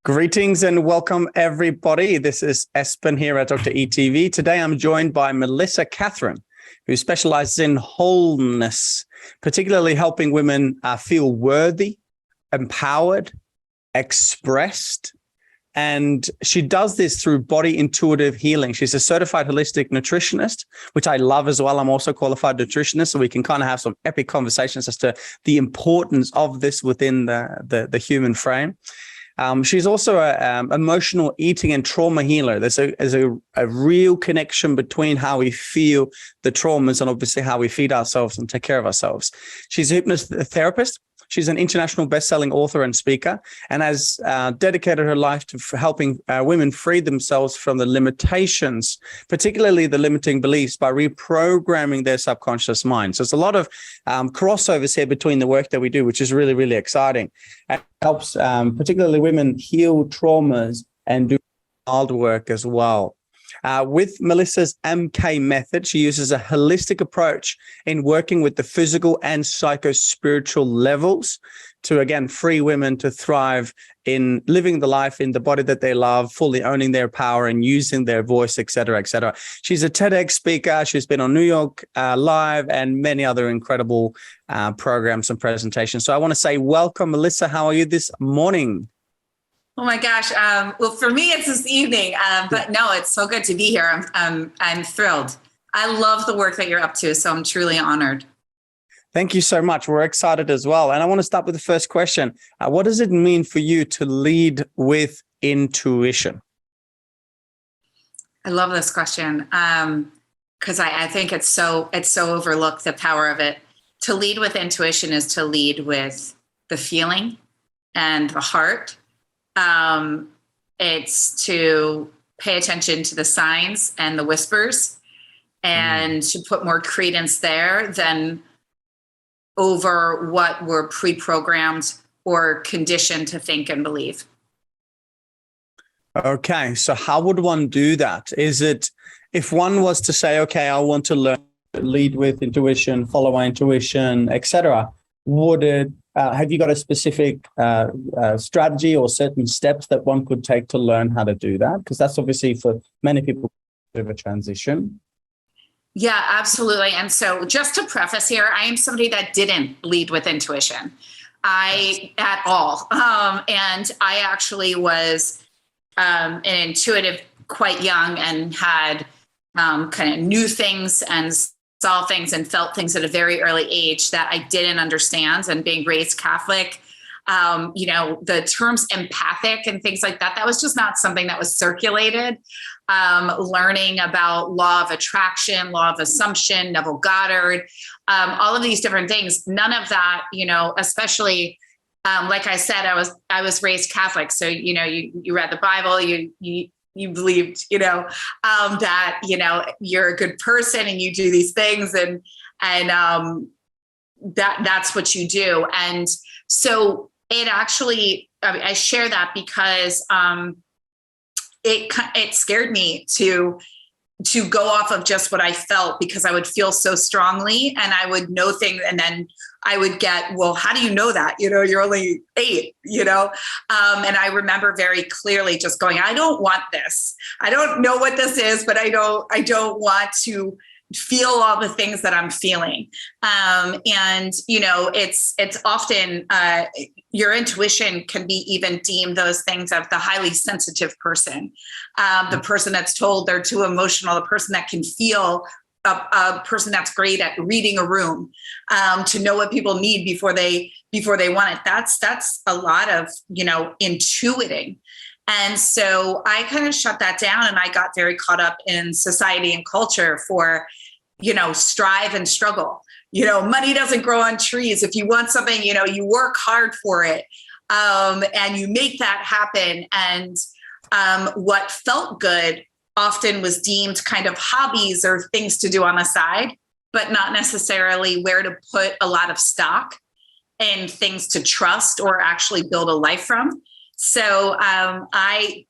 Greetings and welcome, everybody. This is Espen here at Dr. ETV. Today, I'm joined by Melissa Kathryn, who specializes in wholeness, particularly helping women feel worthy, empowered, expressed. And she does this through body intuitive healing. She's a certified holistic nutritionist, which I love as well. I'm also a qualified nutritionist, so we can kind of have some epic conversations as to the importance of this within the human frame. She's also an emotional eating and trauma healer. There's a real connection between how we feel the traumas and obviously how we feed ourselves and take care of ourselves. She's a hypnotherapist. She's an international best-selling author and speaker, and has dedicated her life to helping women free themselves from the limitations, particularly the limiting beliefs, by reprogramming their subconscious mind. So there's a lot of crossovers here between the work that we do, which is really, really exciting. And helps particularly women heal traumas and do child work as well. With Melissa's MK method, she uses a holistic approach in working with the physical and psycho-spiritual levels to, again, free women to thrive in living the life in the body that they love, fully owning their power and using their voice, et cetera, et cetera. She's a TEDx speaker. She's been on New York Live and many other incredible programs and presentations. So I want to say welcome, Melissa. How are you this morning? Oh my gosh. Well, for me, it's this evening, but no, it's so good to be here. I'm thrilled. I love the work that you're up to, so I'm truly honored. Thank you so much. We're excited as well. And I want to start with the first question. What does it mean for you to lead with intuition? I love this question because I think it's so overlooked, the power of it. To lead with intuition is to lead with the feeling and the heart. It's to pay attention to the signs and the whispers and to put more credence there than over what we're pre-programmed or conditioned to think and believe. Okay. So how would one do that? Is it, if one was to say, okay, I want to learn, lead with intuition, follow my intuition, etc., would it, have you got a specific strategy or certain steps that one could take to learn how to do that? Because that's obviously for many people a bit of a transition. Yeah, absolutely. And so just to preface here, I am somebody that didn't lead with intuition at all. And I actually was an intuitive quite young and had kind of knew things and saw things and felt things at a very early age that I didn't understand. And being raised Catholic, the terms empathic and things like that, that was just not something that was circulated. Learning about law of attraction, law of assumption, Neville Goddard, all of these different things. None of that, especially, like I said, I was raised Catholic. So, you read the Bible, you believed, that, you're a good person and you do these things and that's what you do. And so it actually, I share that because it scared me to go off of just what I felt, because I would feel so strongly and I would know things. And then I would get, well, how do you know that? You're only 8, and I remember very clearly just going, I don't want this. I don't know what this is, but I don't want to feel all the things that I'm feeling. It's often, your intuition can be even deemed those things of the highly sensitive person, the person that's told they're too emotional, the person that can feel, a person that's great at reading a room, to know what people need before they want it. That's a lot of, intuiting. And so I kind of shut that down and I got very caught up in society and culture for, strive and struggle. Money doesn't grow on trees. If you want something, you work hard for it, and you make that happen. And what felt good often was deemed kind of hobbies or things to do on the side, but not necessarily where to put a lot of stock and things to trust or actually build a life from. So I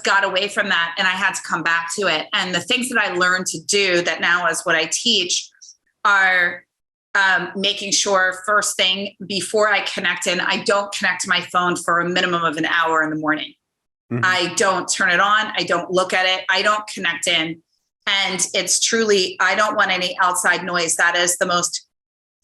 got away from that and I had to come back to it. And the things that I learned to do that now is what I teach are making sure first thing before I connect in, I don't connect to my phone for a minimum of an hour in the morning. Mm-hmm. I don't turn it on. I don't look at it. I don't connect in. And it's truly, I don't want any outside noise. That is the most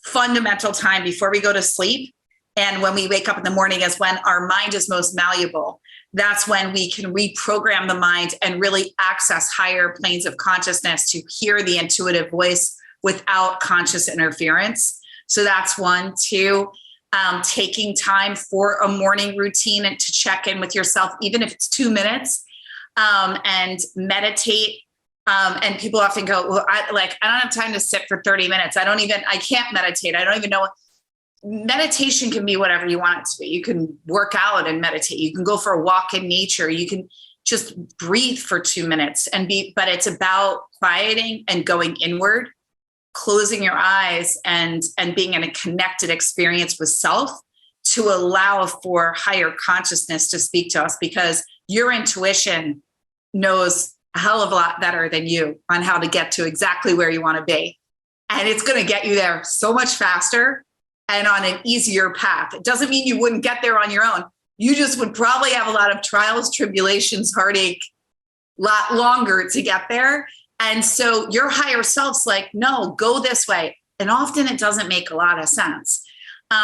fundamental time before we go to sleep. And when we wake up in the morning is when our mind is most malleable. That's when we can reprogram the mind and really access higher planes of consciousness to hear the intuitive voice without conscious interference. So that's one. Two, taking time for a morning routine and to check in with yourself, even if it's 2 minutes, and meditate. And people often go, well, I don't have time to sit for 30 minutes. I can't meditate. I don't even know. Meditation can be whatever you want it to be. You can work out and meditate. You can go for a walk in nature. You can just breathe for 2 minutes but it's about quieting and going inward, closing your eyes and being in a connected experience with self to allow for higher consciousness to speak to us, because your intuition knows a hell of a lot better than you on how to get to exactly where you want to be. And it's going to get you there so much faster and on an easier path. It doesn't mean you wouldn't get there on your own. You just would probably have a lot of trials, tribulations, heartache, a lot longer to get there. And so your higher self's like, no, go this way. And often it doesn't make a lot of sense.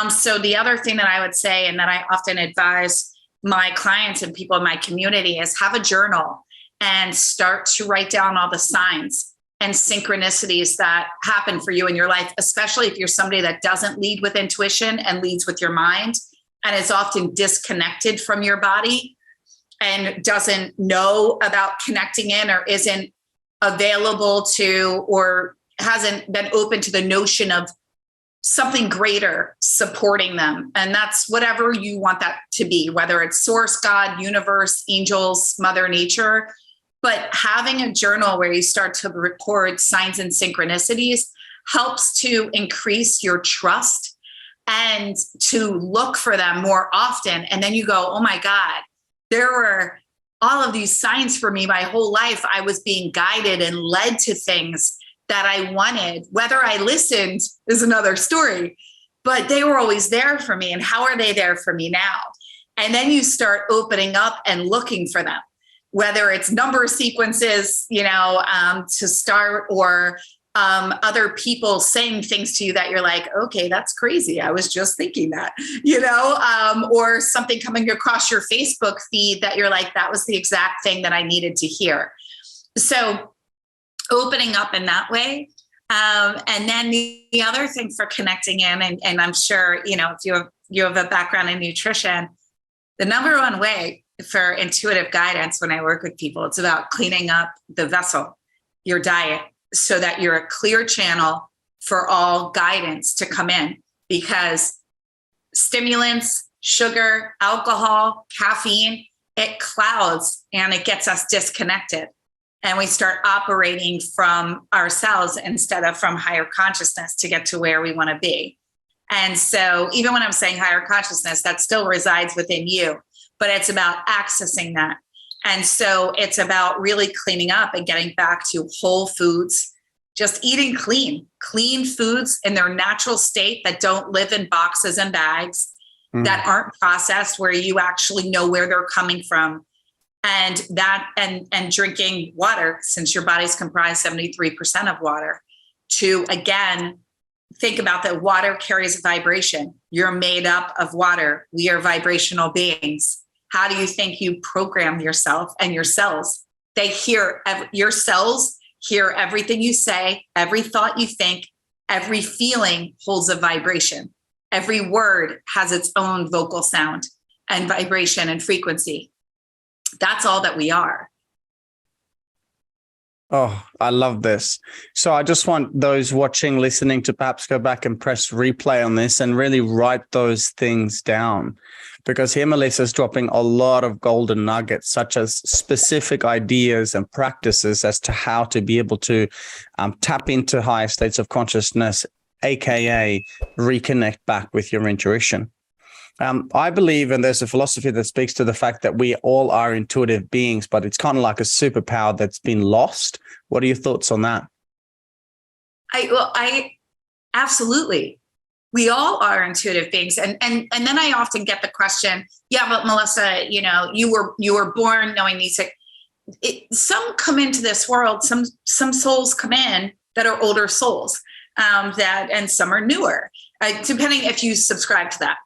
So the other thing that I would say, and that I often advise my clients and people in my community, is have a journal and start to write down all the signs and synchronicities that happen for you in your life, especially if you're somebody that doesn't lead with intuition and leads with your mind and is often disconnected from your body and doesn't know about connecting in or isn't available to or hasn't been open to the notion of something greater supporting them. And that's whatever you want that to be, whether it's source, God, universe, angels, Mother Nature. But having a journal where you start to record signs and synchronicities helps to increase your trust and to look for them more often. And then you go, oh my God, there were all of these signs for me my whole life. I was being guided and led to things that I wanted. Whether I listened is another story, but they were always there for me. And how are they there for me now? And then you start opening up and looking for them, whether it's number sequences, to start, or other people saying things to you that you're like, okay, that's crazy. I was just thinking that, or something coming across your Facebook feed that you're like, that was the exact thing that I needed to hear. So opening up in that way. And then the other thing for connecting in, and I'm sure, if you have a background in nutrition, the number one way for intuitive guidance when I work with people, it's about cleaning up the vessel, your diet, so that you're a clear channel for all guidance to come in, because stimulants, sugar, alcohol, caffeine, it clouds and it gets us disconnected. And we start operating from ourselves instead of from higher consciousness to get to where we want to be. And so even when I'm saying higher consciousness, that still resides within you, but it's about accessing that. And so it's about really cleaning up and getting back to whole foods, just eating clean foods in their natural state that don't live in boxes and bags, that aren't processed, where you actually know where they're coming from. And that, and drinking water, since your body's comprised 73% of water, to again, think about that water carries a vibration. You're made up of water. We are vibrational beings. How do you think you program yourself and your cells? Your cells hear everything you say, every thought you think, every feeling holds a vibration. Every word has its own vocal sound and vibration and frequency. That's all that we are. Oh, I love this. So I just want those watching, listening to perhaps go back and press replay on this and really write those things down, because here Melissa's dropping a lot of golden nuggets, such as specific ideas and practices as to how to be able to tap into higher states of consciousness, aka reconnect back with your intuition. I believe, and there's a philosophy that speaks to the fact that we all are intuitive beings, but it's kind of like a superpower that's been lost. What are your thoughts on that? I Absolutely. We all are intuitive beings. And then I often get the question, yeah, but Melissa, you were born knowing these things. Some come into this world, some souls come in that are older souls, and some are newer, depending if you subscribe to that.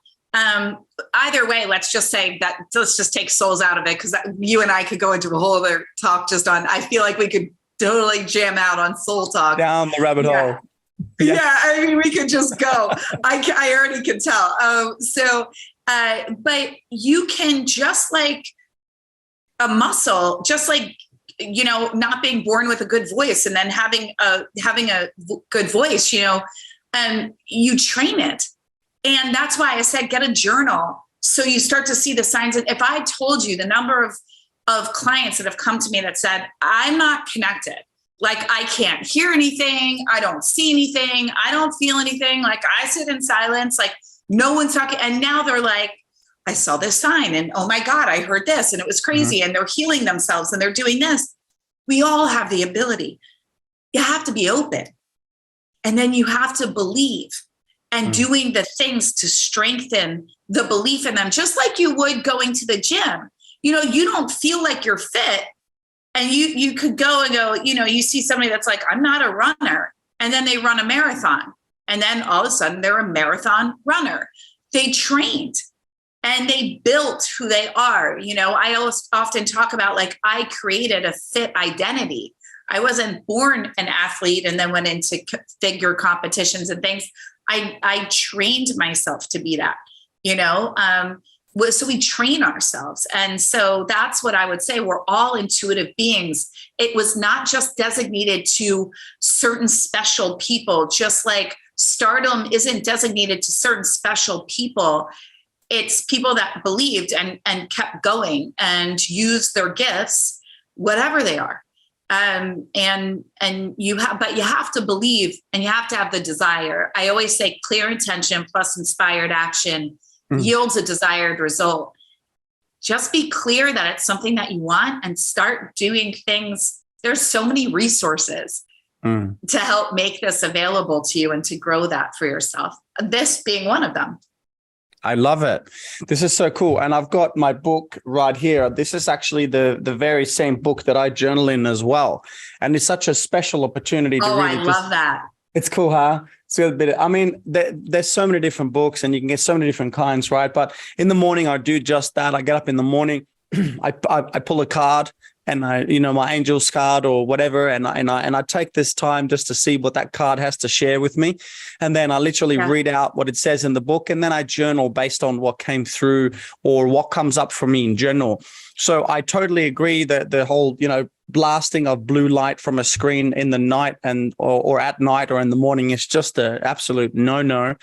Either way, let's just take souls out of it, because you and I could go into a whole other talk just on, I feel like we could totally jam out on soul talk. Down the rabbit hole. Yeah, I mean, we could just go. I already can tell. But you can, just like a muscle, just like, not being born with a good voice and then having a good voice, you train it. And that's why I said, get a journal. So you start to see the signs. And if I told you the number of clients that have come to me that said, I'm not connected, like I can't hear anything, I don't see anything, I don't feel anything, like I sit in silence, like no one's talking. And now they're like, I saw this sign and oh my God, I heard this and it was crazy. And they're healing themselves and they're doing this. We all have the ability. You have to be open. And then you have to believe, and doing the things to strengthen the belief in them, just like you would going to the gym. You don't feel like you're fit, and you could go and go, you see somebody that's like, I'm not a runner. And then they run a marathon. And then all of a sudden they're a marathon runner. They trained and they built who they are. I often talk about, like, I created a fit identity. I wasn't born an athlete and then went into figure competitions and things. I trained myself to be that, so we train ourselves. And so that's what I would say. We're all intuitive beings. It was not just designated to certain special people, just like stardom isn't designated to certain special people. It's people that believed and kept going and used their gifts, whatever they are. And you have to believe, and you have to have the desire. I always say clear intention plus inspired action yields a desired result. Just be clear that it's something that you want and start doing things. There's so many resources to help make this available to you and to grow that for yourself. This being one of them. I love it. This is so cool. And I've got my book right here. This is actually the very same book that I journal in as well. And it's such a special opportunity to really love that. It's cool, huh? It's a bit. I mean, there's so many different books and you can get so many different kinds, right? But in the morning, I do just that. I get up in the morning, I pull a card, and my angel's card or whatever, and I take this time just to see what that card has to share with me, and then I literally read out what it says in the book, and then I journal based on what came through or what comes up for me in general. So I totally agree that the whole blasting of blue light from a screen in the night or at night or in the morning is just an absolute no.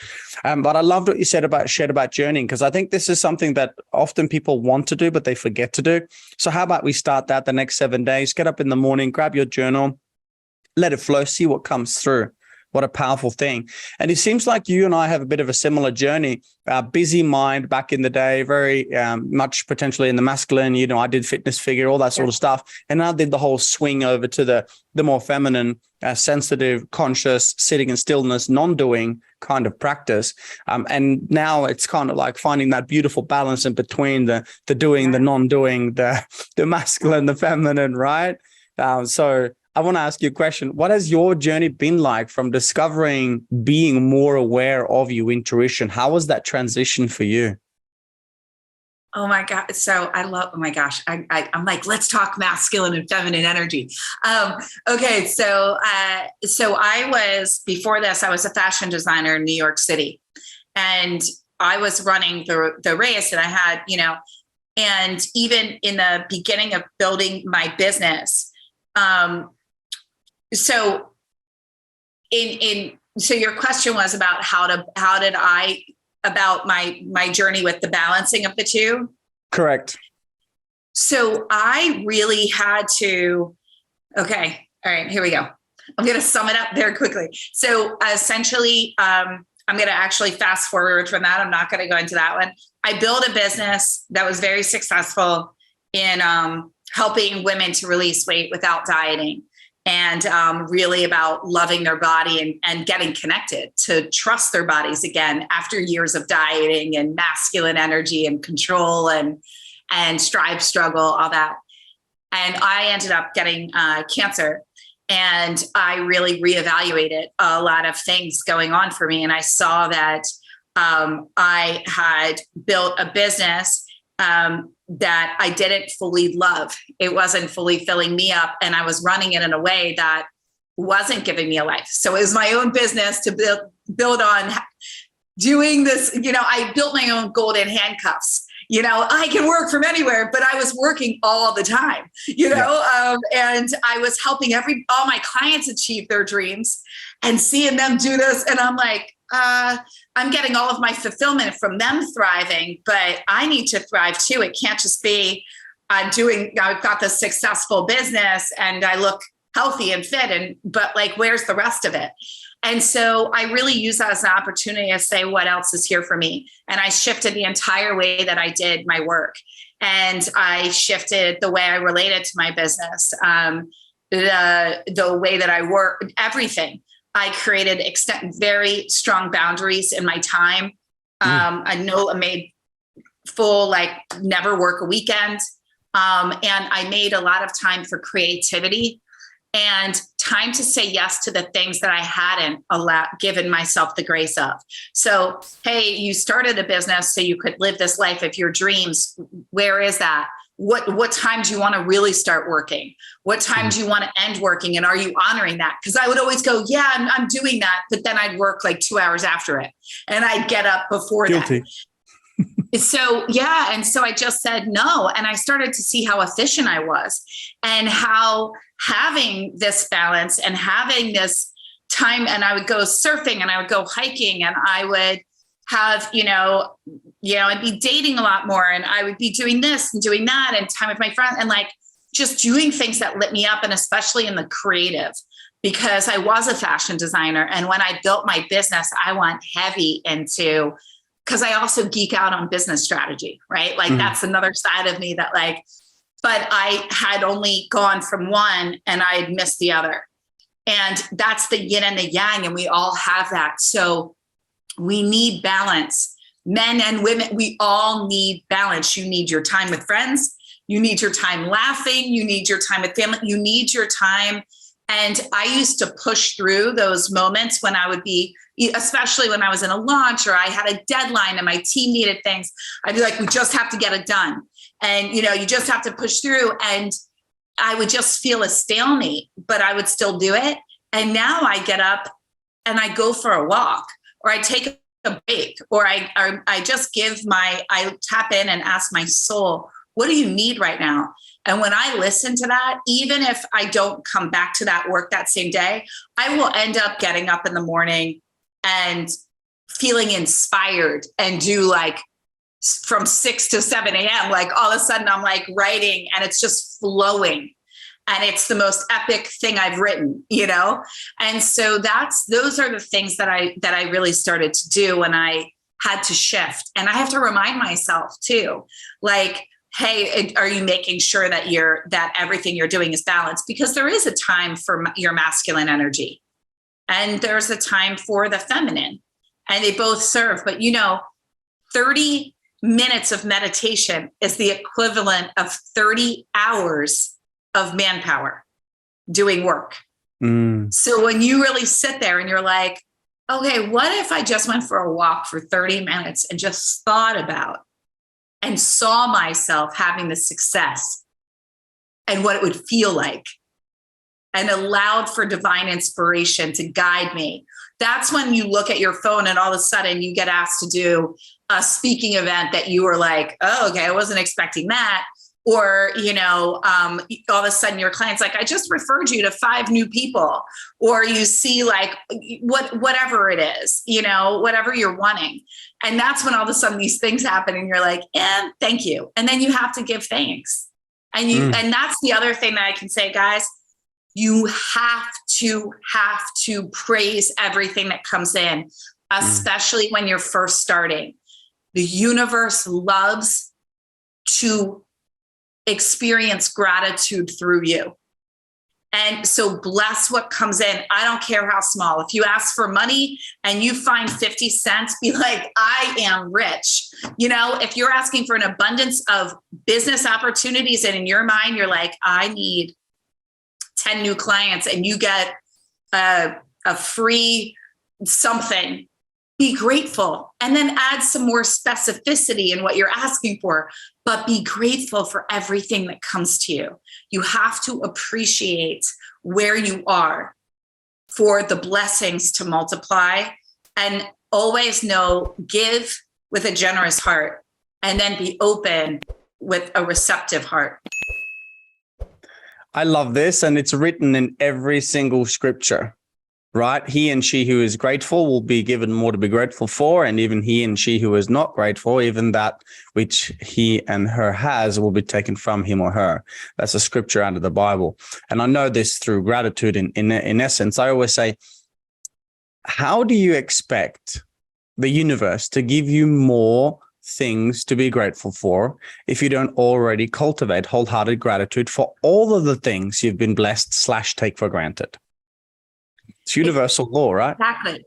But I loved what you shared about journeying, because I think this is something that often people want to do, but they forget to do. So how about we start that the next 7 days? Get up in the morning, grab your journal, let it flow, see what comes through. What a powerful thing. And it seems like you and I have a bit of a similar journey. Busy mind back in the day, very much potentially in the masculine. I did fitness figure, all that sort of stuff. And I did the whole swing over to the more feminine, sensitive, conscious, sitting in stillness, non-doing kind of practice. And now it's kind of like finding that beautiful balance in between the doing, the non-doing, the masculine, the feminine, right? So I want to ask you a question. What has your journey been like from discovering being more aware of your intuition? How was that transition for you? Oh my God. So I'm like, let's talk masculine and feminine energy. Okay. So before this, I was a fashion designer in New York City, and I was running the race, and I had, and even in the beginning of building my business, so your question was about about my journey with the balancing of the two? Correct. So I really had to, okay. All right, here we go. I'm going to sum it up very quickly. So essentially, I'm going to actually fast forward from that. I'm not going to go into that one. I built a business that was very successful in helping women to release weight without dieting. and really about loving their body and getting connected to trust their bodies again after years of dieting and masculine energy and control and strive, struggle, all that. And I ended up getting cancer, and I really reevaluated a lot of things going on for me. And I saw that I had built a business that I didn't fully love. It wasn't fully filling me up, and I was running it in a way that wasn't giving me a life. So it was my own business to build on doing this. I built my own golden handcuffs. I can work from anywhere, but I was working all the time, and I was helping all my clients achieve their dreams and seeing them do this. And I'm like, I'm getting all of my fulfillment from them thriving, but I need to thrive too. It can't just be I've got this successful business and I look healthy and fit, but like, where's the rest of it? And so I really use that as an opportunity to say, what else is here for me? And I shifted the entire way that I did my work. And I shifted the way I related to my business, the way that I work, everything. I created very strong boundaries in my time. I made full, never work a weekend. And I made a lot of time for creativity and time to say yes to the things that I hadn't given myself the grace of. So, hey, you started a business so you could live this life of your dreams. Where is that? What time do you want to really start working? What time do you want to end working? And are you honoring that? Because I would always go, yeah, I'm doing that. But then I'd work 2 hours after it. And I'd get up before Guilty. that. So, yeah. And so I just said no. And I started to see how efficient I was and how having this balance and having this time, and I would go surfing and I would go hiking and I would have, I'd be dating a lot more and I would be doing this and doing that and time with my friends and just doing things that lit me up, and especially in the creative, because I was a fashion designer. And when I built my business, I went heavy into, because I also geek out on business strategy, right? That's another side of me that but I had only gone from one and I had missed the other. And that's the yin and the yang. And we all have that. So we need balance. Men and women, we all need balance. You need your time with friends. You need your time laughing. You need your time with family. You need your time. And I used to push through those moments when I would be, especially when I was in a launch or I had a deadline and my team needed things. I'd be like, we just have to get it done. And, you just have to push through. And I would just feel a stalemate, but I would still do it. And now I get up and I go for a walk, or I take a break, or I just I tap in and ask my soul, what do you need right now? And when I listen to that, even if I don't come back to that work that same day, I will end up getting up in the morning and feeling inspired and do from 6 to 7 a.m. All of a sudden I'm writing and it's just flowing. And it's the most epic thing I've written, And so those are the things that I really started to do when I had to shift. And I have to remind myself too, hey, are you making sure that everything you're doing is balanced? Because there is a time for your masculine energy and there's a time for the feminine, and they both serve. But 30 minutes of meditation is the equivalent of 30 hours of manpower doing work. So when you really sit there and you're like, okay, what if I just went for a walk for 30 minutes and just thought about and saw myself having the success and what it would feel like, and allowed for divine inspiration to guide me. That's when you look at your phone and all of a sudden you get asked to do a speaking event that you were like, oh, okay, I wasn't expecting that. Or, all of a sudden your client's like, I just referred you to 5 new people. Or you see whatever it is, whatever you're wanting. And that's when all of a sudden these things happen and you're like, thank you. And then you have to give thanks. And and that's the other thing that I can say, guys, you have to praise everything that comes in, especially when you're first starting. The universe loves to experience gratitude through you. And so bless what comes in. I don't care how small. If you ask for money and you find 50 cents, be like, I am rich. You know, if you're asking for an abundance of business opportunities and in your mind, you're like, I need 10 new clients, and you get a free something, be grateful, and then add some more specificity in what you're asking for, but be grateful for everything that comes to you. You have to appreciate where you are for the blessings to multiply, and always know, give with a generous heart, and then be open with a receptive heart. I love this. And it's written in every single scripture. Right? He and she who is grateful will be given more to be grateful for. And even he and she who is not grateful, even that which he and her has will be taken from him or her. That's a scripture out of the Bible. And I know this through gratitude in essence. I always say, how do you expect the universe to give you more things to be grateful for if you don't already cultivate wholehearted gratitude for all of the things you've been blessed / take for granted? It's universal law, right? Exactly.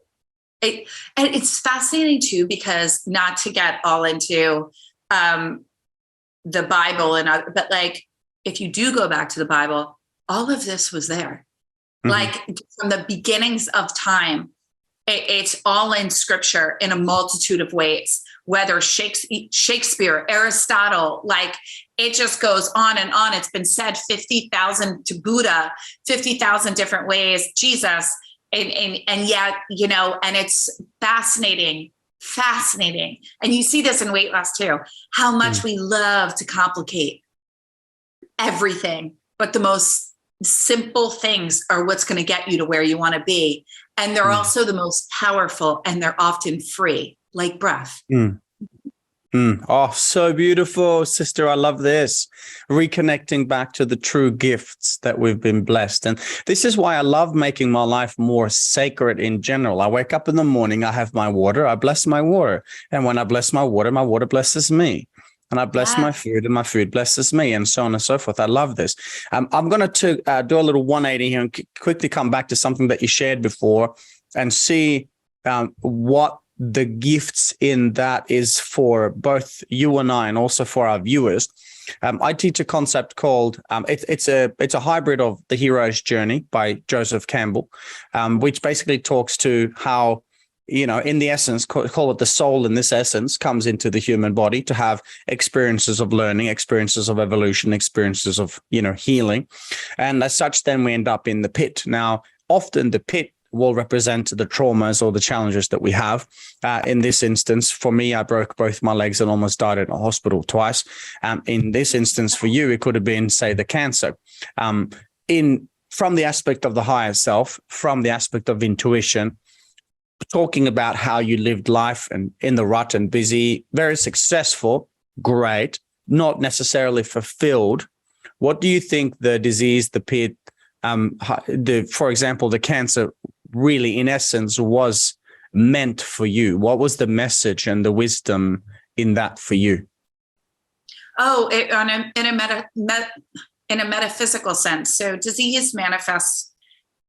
And it's fascinating too, because not to get all into the Bible but like, if you do go back to the Bible, all of this was there. Mm-hmm. Like from the beginnings of time, it's all in scripture in a multitude of ways, whether Shakespeare, Aristotle, like it just goes on and on. It's been said 50,000 to Buddha, 50,000 different ways, Jesus. And yet, you know, and it's fascinating. And you see this in weight loss too, how much we love to complicate everything, but the most simple things are what's going to get you to where you want to be. And they're also the most powerful, and they're often free, like breath. Oh, so beautiful, sister. I love this. Reconnecting back to the true gifts that we've been blessed. And this is why I love making my life more sacred in general. I wake up in the morning, I have my water, I bless my water. And when I bless my water blesses me. And I bless my food, and my food blesses me, and so on and so forth. I love this. I'm going to do a little 180 here and quickly come back to something that you shared before and see what the gifts in that is for both you and I, and also for our viewers. I teach a concept called it's a hybrid of The Hero's Journey by Joseph Campbell, which basically talks to how, you know, in the essence, call it the soul in this essence, comes into the human body to have experiences of learning, experiences of evolution, experiences of, you know, healing. And as such, then we end up in the pit. Now, often the pit will represent the traumas or the challenges that we have. In this instance, for me, I broke both my legs and almost died in a hospital twice. In this instance, for you, it could have been, say, the cancer. From the aspect of the higher self, from the aspect of intuition, talking about how you lived life and in the rut and busy, very successful, great, not necessarily fulfilled. What do you think the disease, the pit, for example, the cancer really, in essence, was meant for you? What was the message and the wisdom in that for you? Oh, in a metaphysical sense. So disease manifests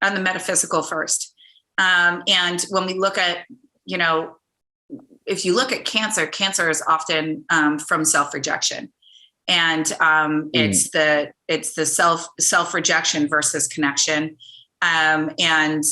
on the metaphysical first. And when we look at, you know, if you look at cancer is often from self-rejection. And it's the self-rejection versus connection. And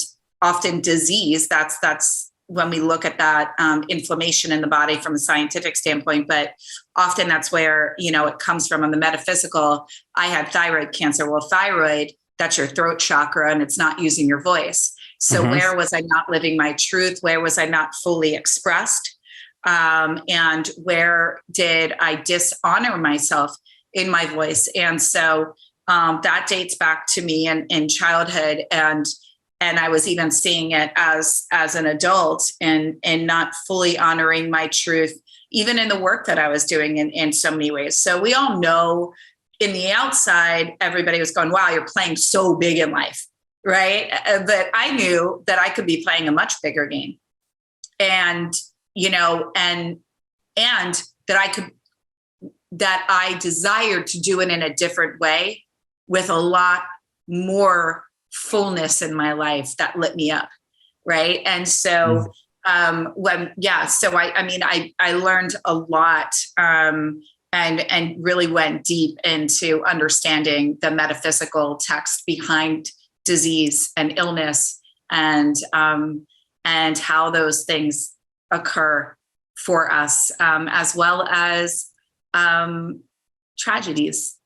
often disease, that's when we look at that inflammation in the body from a scientific standpoint, but often that's where, you know, it comes from on the metaphysical. I had thyroid cancer. Well, thyroid, that's your throat chakra, and it's not using your voice. So where was I not living my truth? Where was I not fully expressed? And where did I dishonor myself in my voice? And so that dates back to me in childhood. And I was even seeing it as an adult and not fully honoring my truth, even in the work that I was doing in so many ways. So we all know in the outside, everybody was going, wow, you're playing so big in life, right? But I knew that I could be playing a much bigger game. And, you know, and that I desired to do it in a different way with a lot more fullness in my life that lit me up. Right. And so, I learned a lot, and really went deep into understanding the metaphysical text behind disease and illness, and how those things occur for us, as well as tragedies.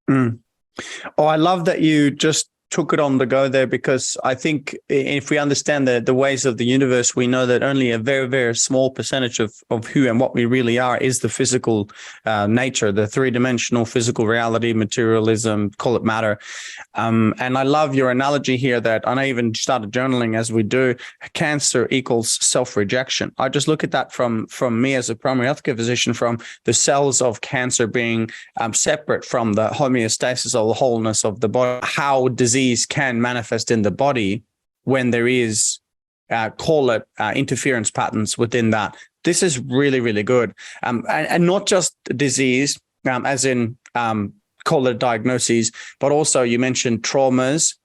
Oh, I love that you just took it on the go there, because I think if we understand the ways of the universe, we know that only a very, very small percentage of who and what we really are is the physical nature, the three-dimensional physical reality, materialism, call it matter. And I love your analogy here that, and I even started journaling as we do, cancer equals self-rejection. I just look at that from me as a primary healthcare physician, from the cells of cancer being separate from the homeostasis or the wholeness of the body, how disease can manifest in the body when there is, call it interference patterns within that. This is really, really good. And not just disease, as in call it diagnoses, but also you mentioned traumas,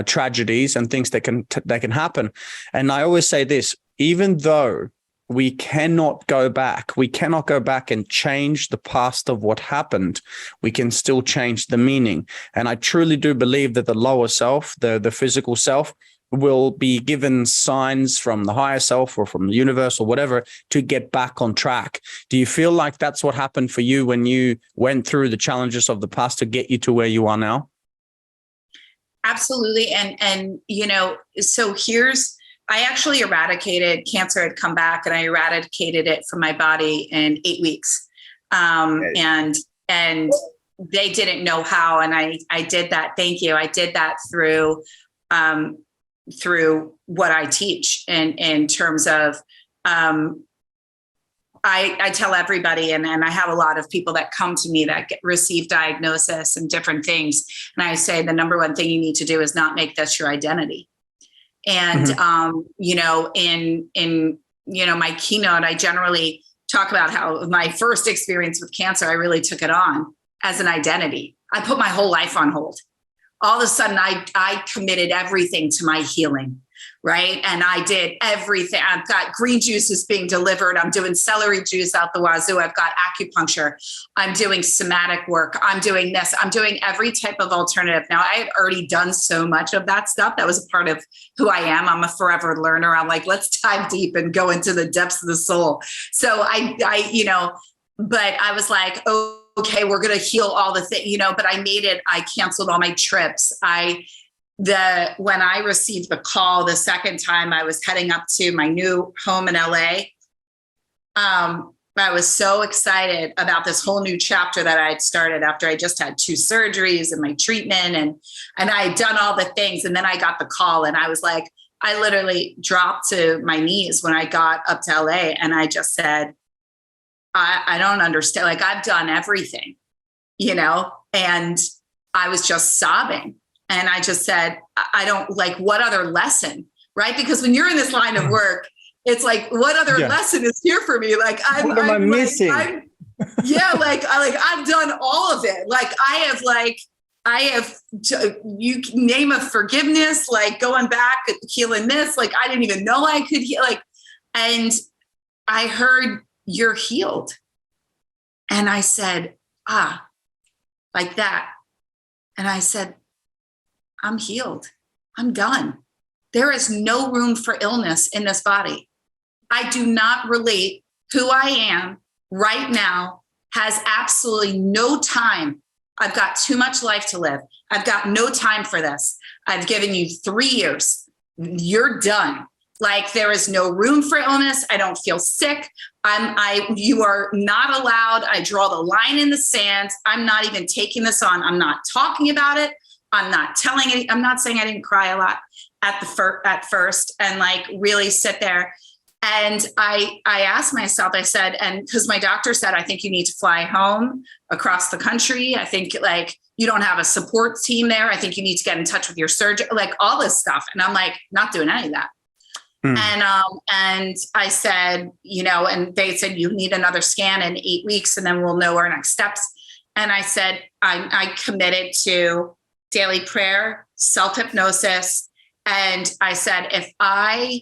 tragedies, and things that can happen. And I always say this, even though we cannot go back and change the past of what happened, we can still change the meaning. And I truly do believe that the lower self, the physical self, will be given signs from the higher self or from the universe or whatever to get back on track. Do you feel like that's what happened for you when you went through the challenges of the past to get you to where you are now? Absolutely. And so I actually eradicated cancer. Had come back, and I eradicated it from my body in 8 weeks. And they didn't know how. And I did that. Thank you. I did that through what I teach in terms of, I tell everybody, and I have a lot of people that come to me that receive diagnosis and different things. And I say, the number one thing you need to do is not make this your identity. And, in my keynote, I generally talk about how my first experience with cancer, I really took it on as an identity. I put my whole life on hold. All of a sudden, I committed everything to my healing, right? And I did everything. I've got green juices being delivered. I'm doing celery juice out the wazoo. I've got acupuncture. I'm doing somatic work. I'm doing this. I'm doing every type of alternative. Now, I had already done so much of that stuff. That was a part of who I am. I'm a forever learner. I'm like, let's dive deep and go into the depths of the soul. So but I was like, oh, okay, we're going to heal all the things, but I canceled all my trips. When I received the call the second time, I was heading up to my new home in LA. I was so excited about this whole new chapter that I had started after I just had 2 surgeries and my treatment, and I had done all the things. And then I got the call, and I was like, I literally dropped to my knees when I got up to LA, and I just said, I don't understand. Like, I've done everything, and I was just sobbing. And I just said, I don't like, what other lesson, right? Because when you're in this line of work, it's like, what other lesson is here for me? Like, what am I missing? I've done all of it. Like, I have, you name of forgiveness, like going back, healing this, like, I didn't even know I could heal. Like, and I heard, you're healed. And I said, like that. And I said, I'm healed. I'm done. There is no room for illness in this body. I do not relate. Who I am right now has absolutely no time. I've got too much life to live. I've got no time for this. I've given you 3 years. You're done. Like, there is no room for illness. I don't feel sick. You are not allowed. I draw the line in the sand. I'm not even taking this on. I'm not talking about it. I'm not telling it. I'm not saying I didn't cry a lot at first, and like really sit there. And I asked myself, I said, and because my doctor said, I think you need to fly home across the country. I think like you don't have a support team there. I think you need to get in touch with your surgeon, like all this stuff. And I'm like, not doing any of that. And I said, and they said, you need another scan in 8 weeks, and then we'll know our next steps. And I said, I committed to daily prayer, self-hypnosis. And I said, if I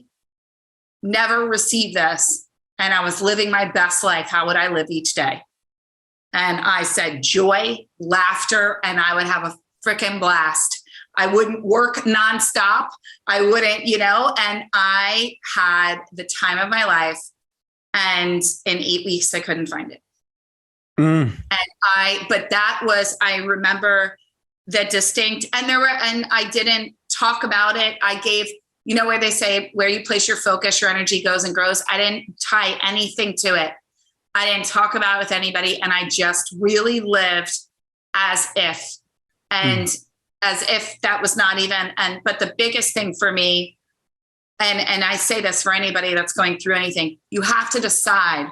never received this and I was living my best life, how would I live each day? And I said, joy, laughter, and I would have a freaking blast. I wouldn't work nonstop. I wouldn't, and I had the time of my life. And in 8 weeks, I couldn't find it. But that was, I remember the distinct, and I didn't talk about it. I gave, where they say, where you place your focus, your energy goes and grows. I didn't tie anything to it. I didn't talk about it with anybody. And I just really lived as if, as if that was not even, but the biggest thing for me, and I say this for anybody that's going through anything, you have to decide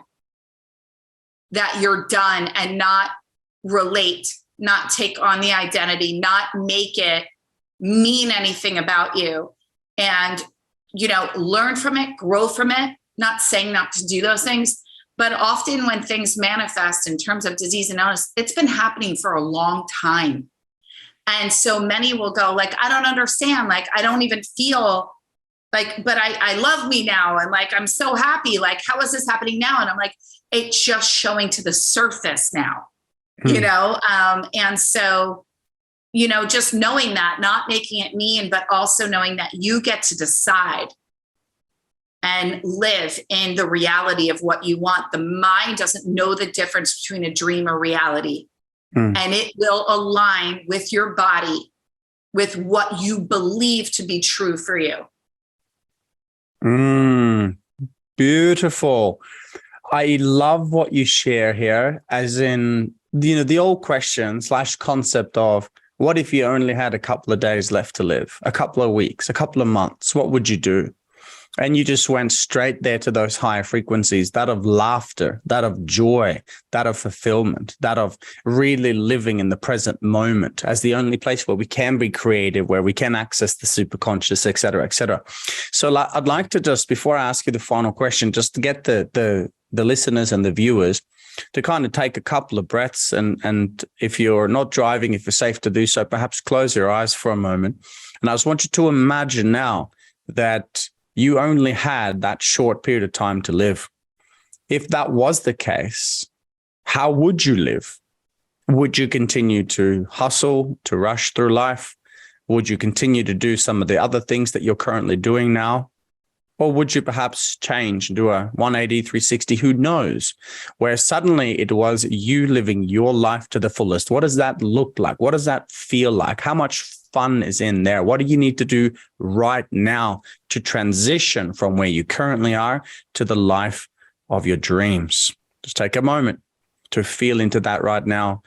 that you're done and not relate, not take on the identity, not make it mean anything about you. And, learn from it, grow from it, not saying not to do those things. But often when things manifest in terms of disease and illness, it's been happening for a long time. And so many will go like, I don't understand. Like, I don't even feel like, but I love me now. And like, I'm so happy. Like, how is this happening now? And I'm like, it's just showing to the surface now, And so, just knowing that, not making it mean, but also knowing that you get to decide and live in the reality of what you want. The mind doesn't know the difference between a dream or reality. And it will align with your body, with what you believe to be true for you. Beautiful. I love what you share here, as in, the old question / concept of, what if you only had a couple of days left to live, a couple of weeks, a couple of months? What would you do? And you just went straight there to those higher frequencies, that of laughter, that of joy, that of fulfillment, that of really living in the present moment as the only place where we can be creative, where we can access the superconscious, et cetera, et cetera. So I'd like to just, before I ask you the final question, just to get the listeners and the viewers to kind of take a couple of breaths. And if you're not driving, if you're safe to do so, perhaps close your eyes for a moment. And I just want you to imagine now that you only had that short period of time to live. If that was the case, how would you live? Would you continue to hustle, to rush through life? Would you continue to do some of the other things that you're currently doing now? Or would you perhaps change and do a 180, 360, who knows, where suddenly it was you living your life to the fullest? What does that look like? What does that feel like? How much fun is in there? What do you need to do right now to transition from where you currently are to the life of your dreams? Just take a moment to feel into that right now.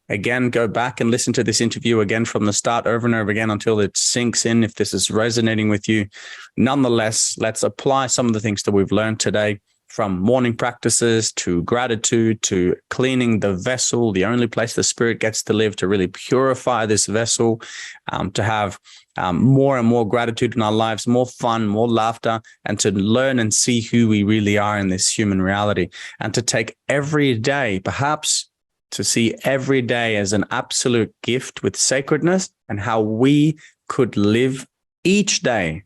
Again, go back and listen to this interview again from the start, over and over again, until it sinks in, if this is resonating with you. Nonetheless, let's apply some of the things that we've learned today, from morning practices to gratitude to cleaning the vessel, the only place the spirit gets to live, to really purify this vessel, to have more and more gratitude in our lives, more fun, more laughter, and to learn and see who we really are in this human reality, and to take every day, perhaps to see every day as an absolute gift with sacredness, and how we could live each day,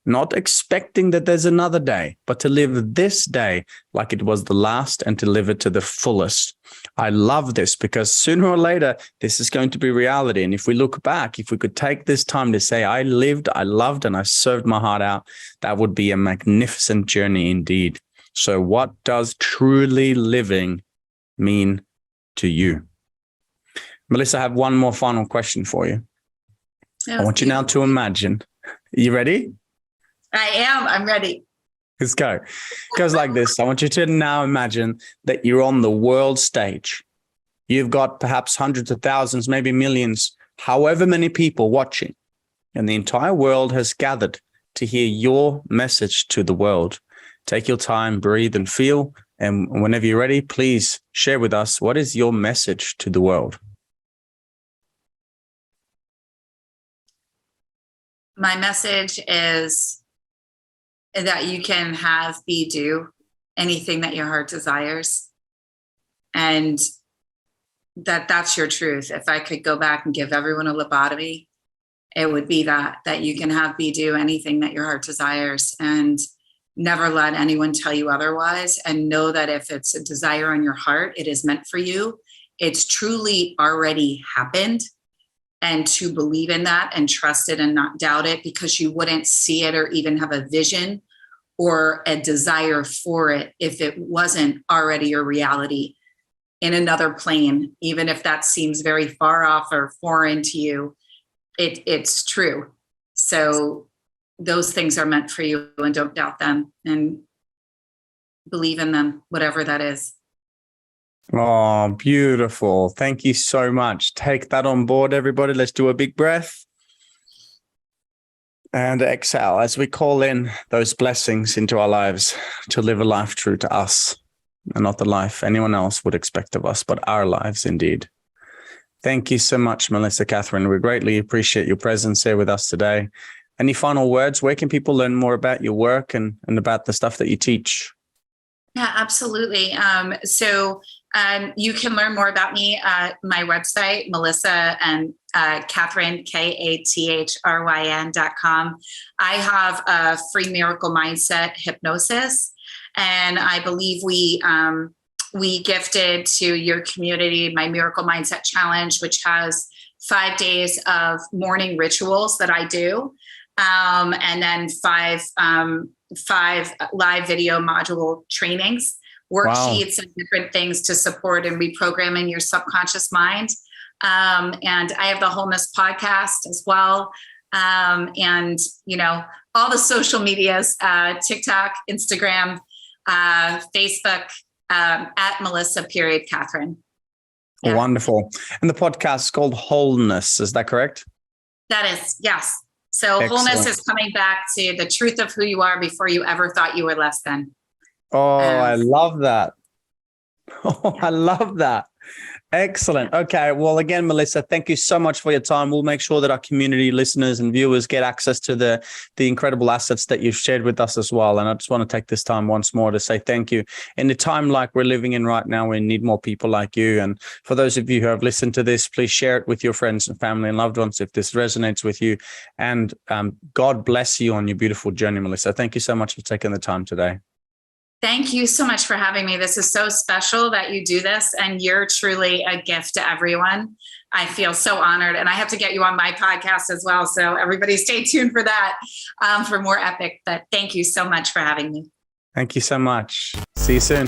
not expecting that there's another day, but to live this day like it was the last and to live it to the fullest. I love this, because sooner or later, this is going to be reality. And if we look back, if we could take this time to say, I lived, I loved, and I served my heart out, that would be a magnificent journey indeed. So what does truly living mean to you? Melissa, I have one more final question for you. I want you now to imagine. You ready? I am. I'm ready. Let's go. It goes like this. I want you to now imagine that you're on the world stage. You've got perhaps hundreds of thousands, maybe millions, however many people watching. And the entire world has gathered to hear your message to the world. Take your time, breathe and feel. And whenever you're ready, please share with us, what is your message to the world? My message is that you can have, be, do anything that your heart desires. And that's your truth. If I could go back and give everyone a lobotomy, it would be that you can do anything that your heart desires, and never let anyone tell you otherwise. And know that if it's a desire on your heart, it is meant for you. It's truly already happened. And to believe in that and trust it and not doubt it, because you wouldn't see it or even have a vision or a desire for it if it wasn't already your reality in another plane. Even if that seems very far off or foreign to you, it's true. So those things are meant for you, and don't doubt them, and believe in them, whatever that is. Oh, beautiful. Thank you so much. Take that on board, everybody. Let's do a big breath and exhale as we call in those blessings into our lives to live a life true to us, and not the life anyone else would expect of us, but our lives indeed. Thank you so much, Melissa, Kathryn. We greatly appreciate your presence here with us today. Any final words? Where can people learn more about your work and about the stuff that you teach? Yeah, absolutely. So you can learn more about me at my website, Melissa and Kathryn, KATHRYN.com. I have a free miracle mindset hypnosis, and I believe we gifted to your community my Miracle Mindset Challenge, which has 5 days of morning rituals that I do, and then five live video module trainings, worksheets, and different things to support and reprogramming your subconscious mind. And I have the Wholeness podcast as well. And, all the social medias, TikTok, Instagram, Facebook, at Melissa.Kathryn. Yeah. Wonderful. And the podcast is called Wholeness. Is that correct? That is, yes. So Excellent. Wholeness is coming back to the truth of who you are before you ever thought you were less than. Oh, I love that. Oh, I love that. Excellent. Okay. Well, again, Melissa, thank you so much for your time. We'll make sure that our community listeners and viewers get access to the incredible assets that you've shared with us as well. And I just want to take this time once more to say thank you. In a time like we're living in right now, we need more people like you. And for those of you who have listened to this, please share it with your friends and family and loved ones if this resonates with you. And God bless you on your beautiful journey, Melissa. Thank you so much for taking the time today. Thank you so much for having me. This is so special that you do this, and you're truly a gift to everyone. I feel so honored, and I have to get you on my podcast as well. So everybody stay tuned for that, for more epic. But thank you so much for having me. Thank you so much. See you soon.